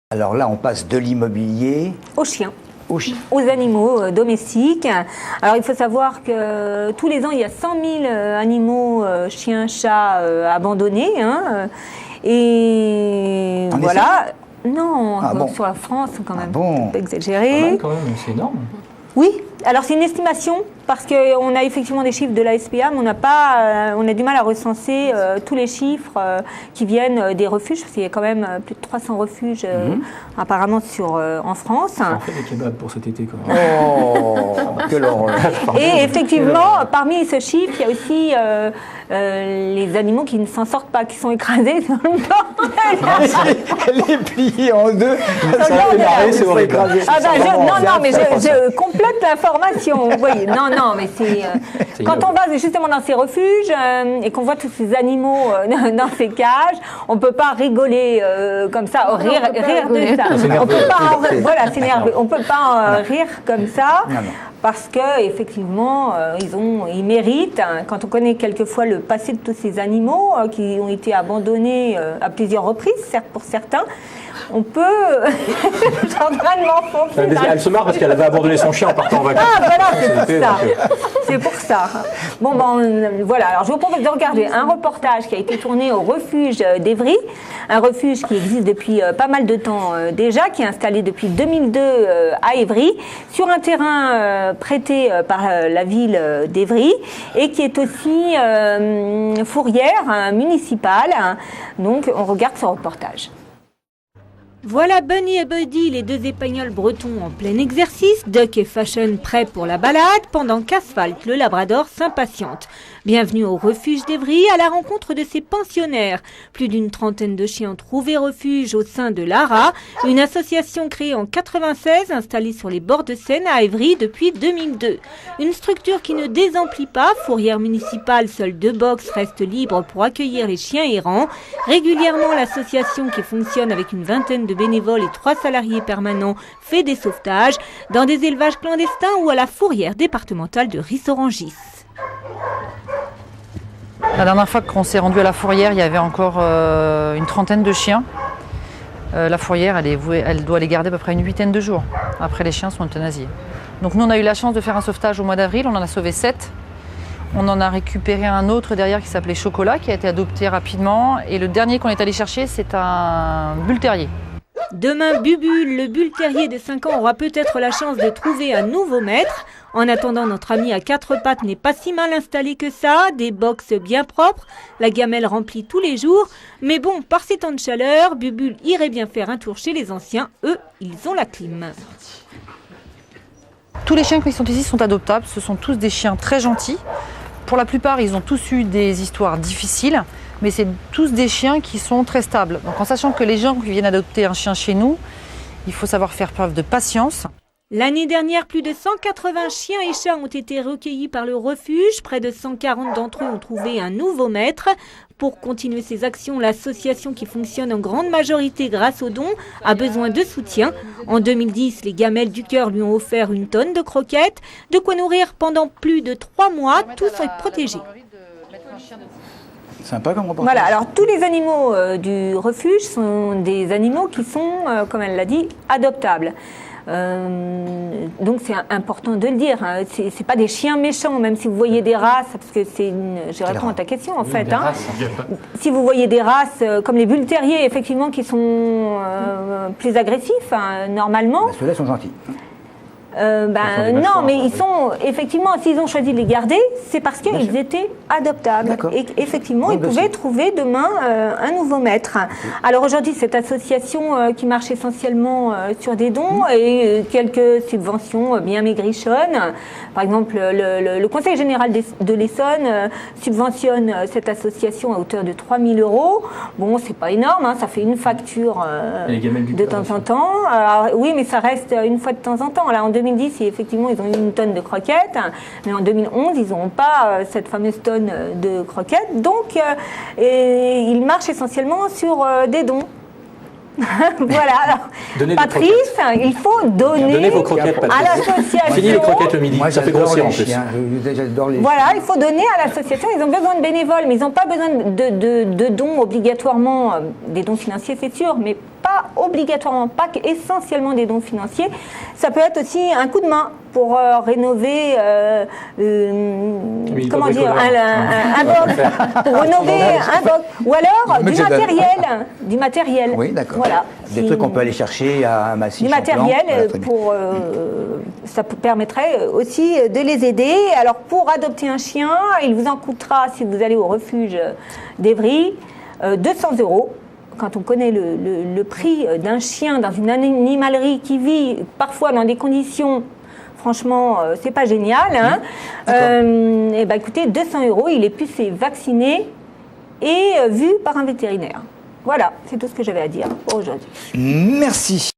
Alors là, on passe de l'immobilier aux chiens. Aux animaux domestiques. Alors il faut savoir que tous les ans, il y a 100 000 animaux, chiens, chats abandonnés. Et en voilà. Non, bon. sur la France, quand même, bon. un peu exagéré. Quand même, c'est énorme. Oui, alors c'est une estimation, parce qu'on a effectivement des chiffres de la SPA, mais on a du mal à recenser tous les chiffres qui viennent des refuges, parce qu'il y a quand même plus de 300 refuges apparemment en France. On fait des kebabs pour cet été quand même. Oh, quelle horreur. Et effectivement, parmi ce chiffre, il y a aussi les animaux qui ne s'en sortent pas, qui sont écrasés dans le bordel. Elle est pliée en deux. C'est horrible. Non, mais je complète l'information, vous voyez. Non, mais c'est quand on va justement dans ces refuges et qu'on voit tous ces animaux dans ces cages, on ne peut pas rigoler comme ça, rire de ça. On peut pas, s'énerver. On peut pas rire comme ça. Non. Parce que effectivement, ils méritent. Quand on connaît quelquefois le passé de tous ces animaux qui ont été abandonnés à plusieurs reprises, certes pour certains, on peut. Je suis en train de m'enfoncer. Elle se marre parce qu'elle avait abandonné son chien en partant en vacances. Ah voilà, c'est pour ça. C'est pour ça. Bon, voilà. Alors je vous propose de regarder un reportage qui a été tourné au refuge d'Évry, un refuge qui existe depuis pas mal de temps déjà, qui est installé depuis 2002 à Évry, sur un terrain prêté par la ville d'Évry et qui est aussi fourrière municipale. Donc on regarde ce reportage. Voilà Bunny et Buddy, les deux épagnols bretons en plein exercice, Duck et Fashion prêts pour la balade, pendant qu'Asphalt, le labrador, s'impatiente. Bienvenue au refuge d'Évry, à la rencontre de ces pensionnaires. Plus d'une trentaine de chiens ont trouvé refuge au sein de l'ARA, une association créée en 1996, installée sur les bords de Seine à Évry depuis 2002. Une structure qui ne désemplit pas, fourrière municipale, seuls 2 box restent libres pour accueillir les chiens errants. Régulièrement, l'association, qui fonctionne avec une vingtaine de bénévoles et 3 salariés permanents, fait des sauvetages dans des élevages clandestins ou à la fourrière départementale de Ris-Orangis. La dernière fois qu'on s'est rendu à la fourrière, il y avait encore une trentaine de chiens. La fourrière, elle doit les garder à peu près une 8aine de jours. Après, les chiens sont euthanasiés. Donc nous, on a eu la chance de faire un sauvetage au mois d'avril. On en a sauvé 7. On en a récupéré un autre derrière qui s'appelait Chocolat, qui a été adopté rapidement. Et le dernier qu'on est allé chercher, c'est un bull terrier. Demain, Bubule, le bull terrier de 5 ans, aura peut-être la chance de trouver un nouveau maître. En attendant, notre ami à 4 pattes n'est pas si mal installé que ça, des box bien propres, la gamelle remplie tous les jours. Mais bon, par ces temps de chaleur, Bubule irait bien faire un tour chez les anciens. Eux, ils ont la clim. Tous les chiens qui sont ici sont adoptables. Ce sont tous des chiens très gentils. Pour la plupart, ils ont tous eu des histoires difficiles, mais c'est tous des chiens qui sont très stables. Donc en sachant que les gens qui viennent adopter un chien chez nous, il faut savoir faire preuve de patience. L'année dernière, plus de 180 chiens et chats ont été recueillis par le refuge. Près de 140 d'entre eux ont trouvé un nouveau maître. Pour continuer ses actions, l'association, qui fonctionne en grande majorité grâce aux dons, a besoin de soutien. En 2010, les gamelles du cœur lui ont offert 1 tonne de croquettes, de quoi nourrir pendant plus de 3 mois, tous protégés. Sympa comme reportage. Voilà, alors tous les animaux du refuge sont des animaux qui sont, comme elle l'a dit, adoptables. Donc c'est important de le dire, hein. C'est pas des chiens méchants, même si vous voyez des races, parce que je réponds à ta question en fait. Hein. Si vous voyez des races comme les bulles terriers, effectivement, qui sont plus agressifs, hein, normalement. Ceux-là sont gentils. Non, mais ils sont, effectivement, s'ils ont choisi de les garder, c'est parce qu'ils étaient adoptables. Et effectivement, ils pouvaient trouver demain un nouveau maître. Alors aujourd'hui, cette association qui marche essentiellement sur des dons et quelques subventions bien maigrichonnes. Par exemple, le Conseil général de l'Essonne subventionne cette association à hauteur de 3 000 €. Bon, c'est pas énorme, hein, ça fait une facture de temps en temps. Alors, oui, mais ça reste une fois de temps en temps. Là, en 2010, effectivement, ils ont eu 1 tonne de croquettes, mais en 2011, ils n'auront pas cette fameuse tonne de croquettes. Donc, ils marchent essentiellement sur des dons. Voilà, alors, Patrice, il faut donner vos croquettes, à l'association. Fini les croquettes le midi, ça fait grossir en plus. J'adore les Voilà, il faut donner à l'association. Ils ont besoin de bénévoles, mais ils n'ont pas besoin de dons obligatoirement, des dons financiers c'est sûr, mais pas pas obligatoirement pas essentiellement des dons financiers. Ça peut être aussi un coup de main pour rénover, comment dire, un box, pour rénover un box, ou alors du matériel. Oui, d'accord. Voilà. Des trucs qu'on peut aller chercher à Massy. Du matériel, ça permettrait aussi de les aider. Alors pour adopter un chien, il vous en coûtera, si vous allez au refuge d'Evry, 200 €. Quand on connaît le prix d'un chien dans une animalerie qui vit parfois dans des conditions, franchement, c'est pas génial. Hein. Et ben écoutez, 200 €, il est pucé, vacciné et vu par un vétérinaire. Voilà, c'est tout ce que j'avais à dire pour aujourd'hui. Merci.